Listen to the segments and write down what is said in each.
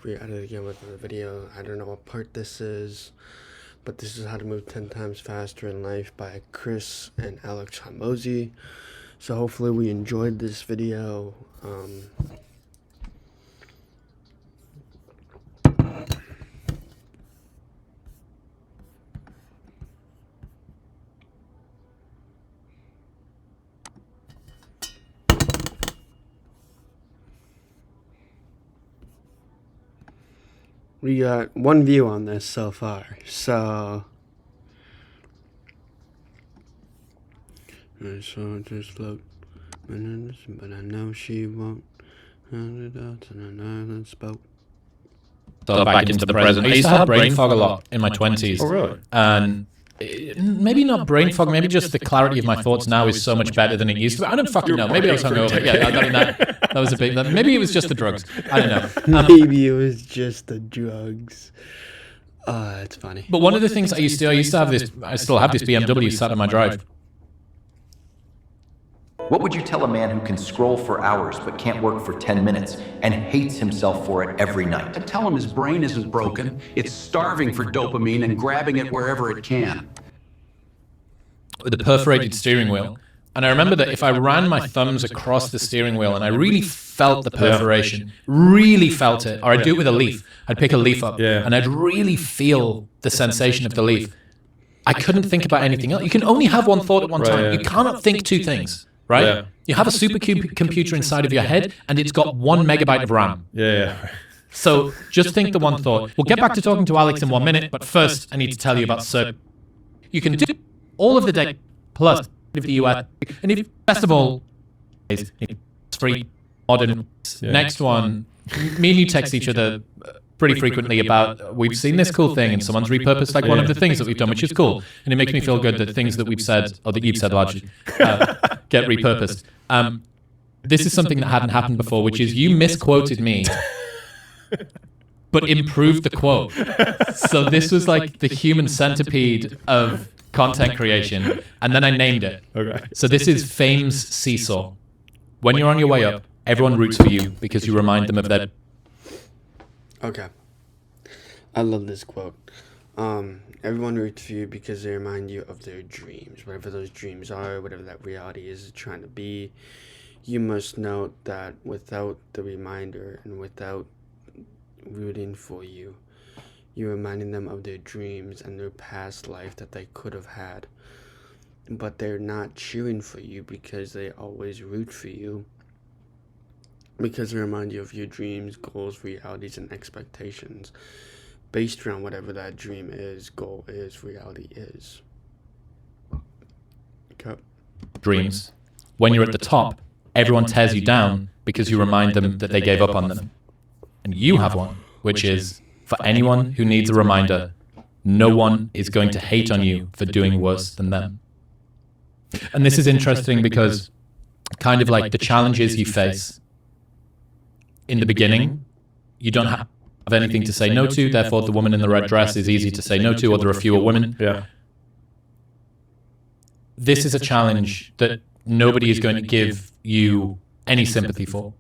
we're at it again with another video. I don't know what part this is, but this is How to Move 10 Times Faster in Life by Chris and Alex Hormozi. So hopefully we enjoyed this video. We got one view on this so far, so I saw just float, but I know she won't. And an island spoke. So back into the present. I used to have brain fog a lot in my 20s. Oh, really? And maybe not brain fog, maybe just the clarity of my thoughts now is so much better than it used to be. I don't fucking know. Maybe I was hungover. Yeah, I mean, that was a big... Maybe it was just the drugs. I don't know. Maybe it was just the drugs. It's funny. But one of the things I used to have this... I still have this BMW sat on my drive. What would you tell a man who can scroll for hours but can't work for 10 minutes and hates himself for it every night? I'd tell him his brain isn't broken. It's starving for dopamine and grabbing it wherever it can. With the perforated steering wheel. And I remember that if I ran my thumbs across the steering wheel and I really felt the perforation, really felt it, or I'd do it with a leaf. I'd pick a leaf up and I'd really feel the sensation of the leaf. I couldn't think about anything else. You can only have one thought at one time. You cannot think two things. Right? Yeah. You have a supercomputer inside of your head, and it's got 1 megabyte of RAM. So just think the one thought. We'll get back to talking to Alex in 1 minute, but first I need to tell you about Circ. You can do all of the data plus of the US, and if best of all, it's free, modern. Next one, me and you text each other pretty frequently about we've seen this cool thing and someone's repurposed like one of the things that we've done, which is cool, and it makes me feel good that things that we've said or that you've said largely get repurposed. This is something that hadn't happened before, which is you misquoted me but improved the quote. So this was like the human centipede of content creation, and then I named it. So this is Fame's Seesaw. When you're on your way up, everyone roots for you because you remind them of their... Okay. I love this quote. Everyone roots for you because they remind you of their dreams. Whatever those dreams are, whatever that reality is trying to be, you must know that without the reminder and without rooting for you, you're reminding them of their dreams and their past life that they could have had. But they're not cheering for you because they always root for you. Because they remind you of your dreams, goals, realities, and expectations based around whatever that dream is, goal is, reality is. Okay. Dreams. When you're at the top, everyone tears you down because you remind them that they gave up on them. And you have one, which is, for anyone who needs a reminder, no one is going to hate on you for doing worse than them. And this is interesting because kind of like the challenges you face in the beginning, you don't have anything to say no to, therefore the woman in the red dress is easy to say no to, or there are fewer women. This is a challenge that nobody is going to give you any sympathy for.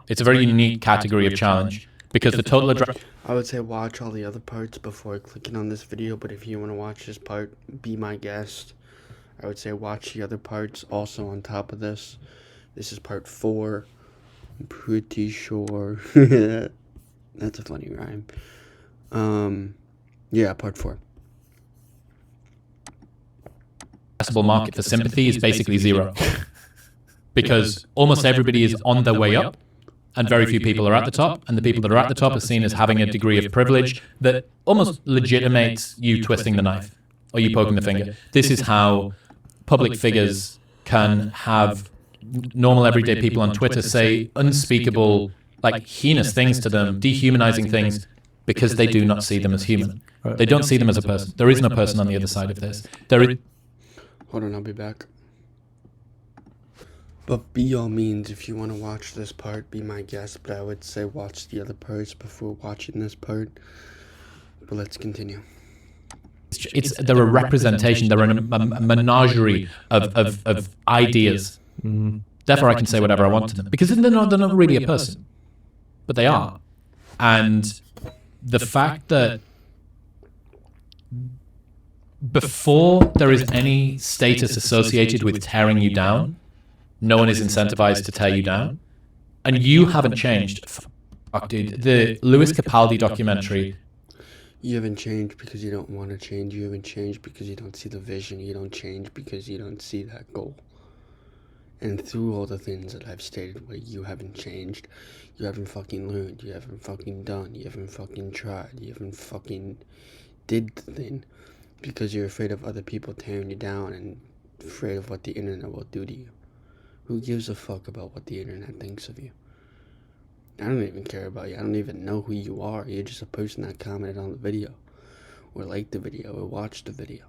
It's a very unique category of challenge because the total I would say watch all the other parts before clicking on this video, but if you want to watch this part, be my guest. I would say watch the other parts also on top of this. This is part 4. I'm pretty sure. That's a funny rhyme. Yeah, part 4. addressable market for sympathy is basically zero. Because almost everybody is on their way up, and very few people are at the top, and the people that are at the top are seen as having a degree of privilege that almost legitimates you twisting the knife, or you poking the finger. This is how public figures can have normal everyday people on Twitter say unspeakable, like heinous things to them, dehumanizing things, because they do not see them as human. They don't see them as a person. There is no person on the other side of this. Hold on, I'll be back. But by all means, if you want to watch this part, be my guest. But I would say watch the other parts before watching this part. But let's continue. They're a representation. They're a menagerie of ideas. Mm-hmm. Therefore, I can say whatever I want to them. Because they're not really a person. But they are. And the fact that before there is any status associated with tearing you down, no one is incentivized to tear you down. And you haven't changed. Fuck, dude. The Lewis Capaldi documentary. You haven't changed because you don't want to change. You haven't changed because you don't see the vision. You don't change because you don't see that goal. And through all the things that I've stated where you haven't changed, you haven't fucking learned, you haven't fucking done, you haven't fucking tried, you haven't fucking did the thing because you're afraid of other people tearing you down and afraid of what the internet will do to you. Who gives a fuck about what the internet thinks of you? I don't even care about you. I don't even know who you are. You're just a person that commented on the video or liked the video or watched the video.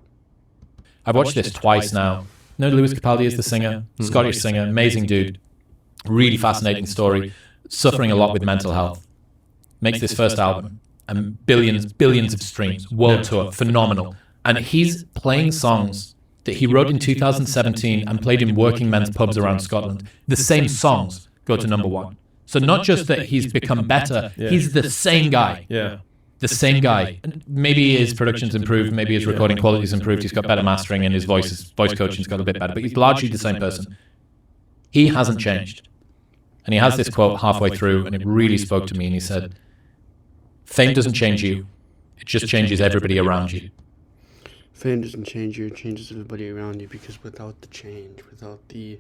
I've watched this twice now. No, Lewis Capaldi is the singer, Scottish singer, amazing dude. Really fascinating story. Suffering a lot with mental health. Makes this first album and billions of streams. World tour, phenomenal. And he's playing songs that he wrote in 2017 and played in working men's pubs around Scotland. The same songs go to #1. So not just that he's become better, he's the same guy. Yeah. The same guy. Maybe his production's improved, maybe his recording quality's improved, he's got better mastering and his voice coaching's got a bit better, but he's largely the same person. He hasn't changed. And he has this quote halfway through, and it really spoke to me, and he said, "Fame doesn't change you, it just changes everybody around you." Fame doesn't change you, it changes everybody around you, because without the change, without the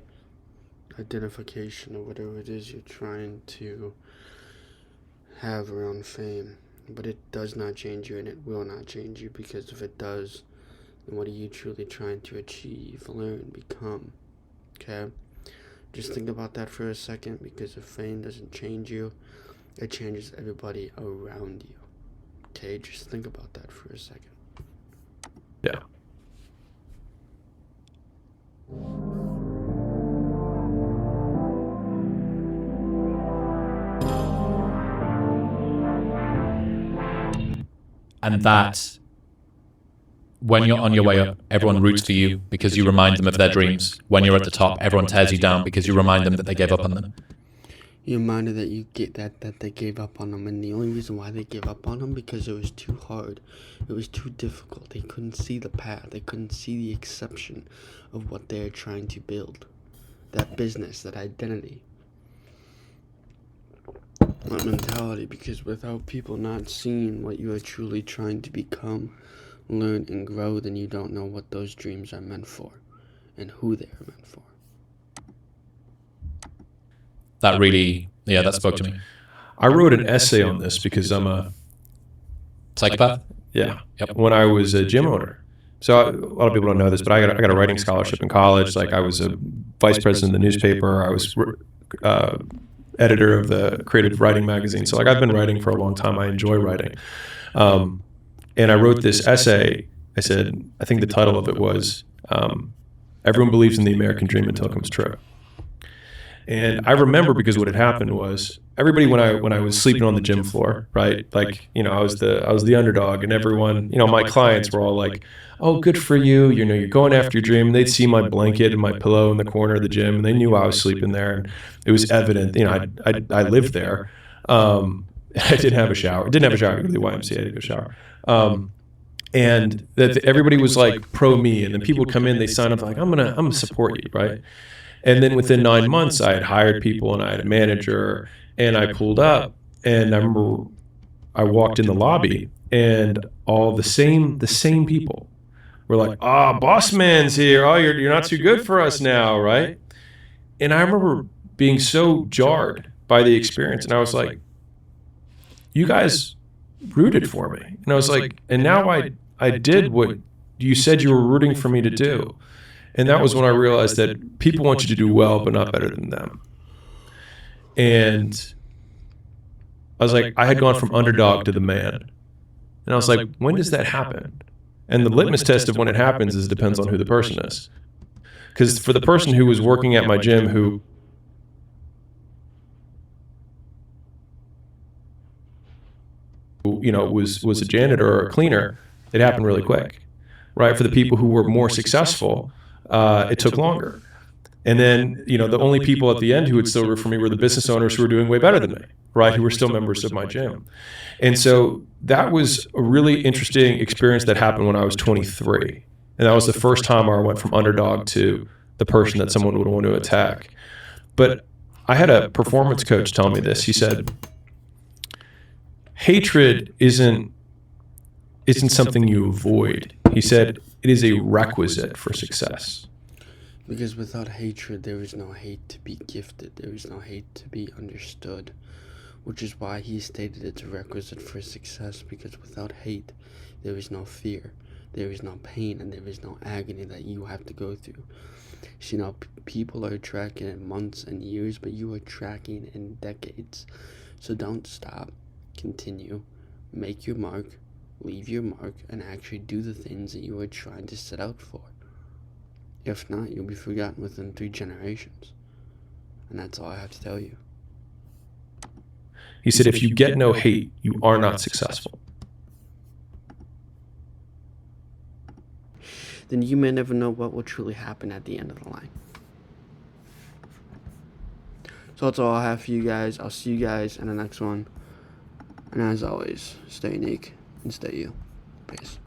identification or whatever it is you're trying to have around fame, but it does not change you and it will not change you, because if it does, then what are you truly trying to achieve, learn, become? Okay? Just think about that for a second, because if fame doesn't change you, it changes everybody around you. Okay? Just think about that for a second. Yeah. And that, when you're on your way up, everyone roots for you because you remind them of their dreams. When you're at the top, everyone tears you down because you remind them that they gave up on them. You reminded that you get that they gave up on them, and the only reason why they gave up on them because it was too hard, it was too difficult. They couldn't see the path, they couldn't see the exception of what they're trying to build, that business, that identity, that mentality. Because without people not seeing what you are truly trying to become, learn, and grow, then you don't know what those dreams are meant for and who they are meant for. That really, that spoke to me. I wrote an essay on this because I'm a psychopath. Yeah. Yep. When I was a gym owner. So a lot of people don't know this, but I got a writing scholarship in college. Like I was a vice president of the newspaper. I was editor of the creative writing magazine. So like I've been writing for a long time. I enjoy writing. And I wrote this essay. I think the title of it was Everyone Believes in the American Dream Until It Comes True. And I remember because what had happened was everybody when I was sleeping on the gym floor, right? Like, I was the underdog, and everyone, my clients were all like, "Oh, good for you. You're going after your dream." And they'd see my blanket and my pillow in the corner of the gym, and they knew I was sleeping there, and it was evident. I lived there. I didn't have a shower. I didn't have a shower. I go to the YMCA to go shower. And that everybody was like pro me, and then people would come in, they sign up like, I'm gonna support you, right? And then within 9 months, I had hired people and I had a manager, and I pulled up, and I remember I walked in the lobby, and all the same people were like, boss man's here. Oh, you're not too good for us now, right? And I remember being so jarred by the experience, and I was like, you guys rooted for me. And I was like, and now I did what you said you were rooting for me to do. And that was when I realized that people want you to do well, but not better than them. And I was like, I had gone from underdog to the man. And I was like, when does that happen? And the litmus test of when it happens is it depends on who the person is. Because for the person who was working at my gym who was a janitor or a cleaner, it happened really quick. Right? For the people who were more successful, it took longer. And then, the only people at the end who would still root for me were the business owners who were doing way better than me, right? Who were still members of my gym. And so that was a really interesting experience that happened when I was 23. And that was the first time where I went from underdog to the person that someone would want to attack. But I had a performance coach tell me this. He said, hatred isn't something you avoid. He said, it is a requisite for success. Because without hatred, there is no hate to be gifted. There is no hate to be understood. Which is why he stated it's a requisite for success. Because without hate, there is no fear. There is no pain, and there is no agony that you have to go through. So, people are tracking in months and years, but you are tracking in decades. So don't stop. Continue. Make your mark. Leave your mark. And actually do the things that you are trying to set out for. If not, you'll be forgotten within 3 generations. And that's all I have to tell you. He said, if you get no hate, you are not successful. Then you may never know what will truly happen at the end of the line. So that's all I have for you guys. I'll see you guys in the next one. And as always, stay unique and stay you. Peace.